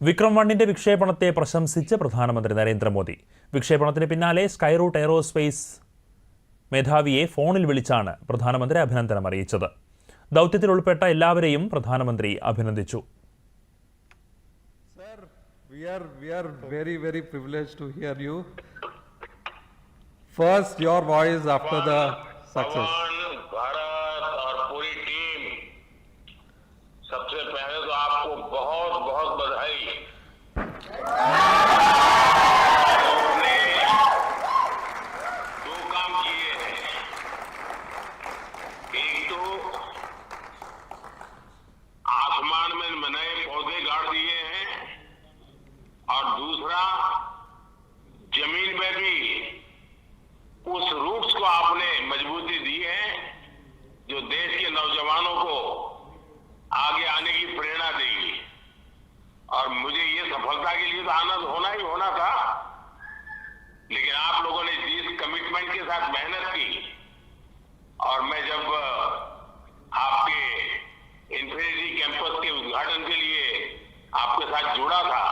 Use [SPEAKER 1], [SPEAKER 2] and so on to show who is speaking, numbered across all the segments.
[SPEAKER 1] വിക്രം വണ്ണിന്റെ വിക്ഷേപണത്തെ പ്രശംസിച്ച് പ്രധാനമന്ത്രി നരേന്ദ്രമോദി. വിക്ഷേപണത്തിന് പിന്നാലെ സ്കൈറൂട്ട് എയ്റോസ്പേസ് മേധാവിയെ ഫോണിൽ വിളിച്ചാണ് പ്രധാനമന്ത്രി അഭിനന്ദനം അറിയിച്ചത്. ദൗത്യത്തിൽ ഉൾപ്പെട്ട എല്ലാവരെയും പ്രധാനമന്ത്രി അഭിനന്ദിച്ചു.
[SPEAKER 2] Sir, we are very privileged to hear you. First, your voice after the success.
[SPEAKER 3] Bharat और पूरी टीम, सबसे पहले तो आपको बहुत बहुत बधाई। आपने दो काम किए हैं, एक तो आसमान में नए पौधे गाड़ दिए हैं और दूसरा जमीन में भी उस रूट्स को आपने मजबूती दी है जो देश के नौजवानों को आगे आने की प्रेरणा देगी। और मुझे ये सफलता के लिए तो आनंद होना ही होना था, लेकिन आप लोगों ने जिस कमिटमेंट के साथ मेहनत की, और मैं जब आपके इन्फिनिटी कैंपस के उद्घाटन के लिए आपके साथ जुड़ा था,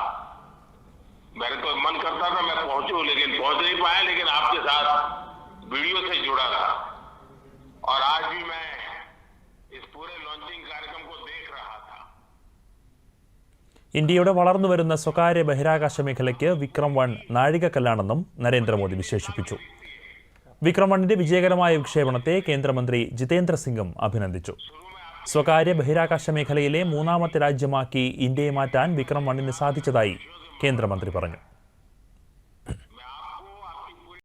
[SPEAKER 3] मेरे तो मन करता था मैं पहुंचूं, लेकिन पहुंच नहीं पाया, लेकिन आपके साथ वीडियो से जुड़ा था। और आज भी मैं इस पूरे लॉन्चिंग कार्यक्रम को देख रहा था.
[SPEAKER 1] ഇന്ത്യയുടെ വളർന്നുവരുന്ന സ്വകാര്യ ബഹിരാകാശ മേഖലയ്ക്ക് വിക്രം വൺ നാഴികക്കല്ലാണെന്നും നരേന്ദ്രമോദി വിശേഷിപ്പിച്ചു. വിക്രം വണ്ണിന്റെ വിജയകരമായ വിക്ഷേപണത്തെ കേന്ദ്രമന്ത്രി ജിതേന്ദ്ര സിംഗും അഭിനന്ദിച്ചു. സ്വകാര്യ ബഹിരാകാശ മേഖലയിലെ മൂന്നാമത്തെ രാജ്യമാക്കി ഇന്ത്യയെ മാറ്റാൻ വിക്രം വണ്ണിന് സാധിച്ചതായി കേന്ദ്രമന്ത്രി പറഞ്ഞു.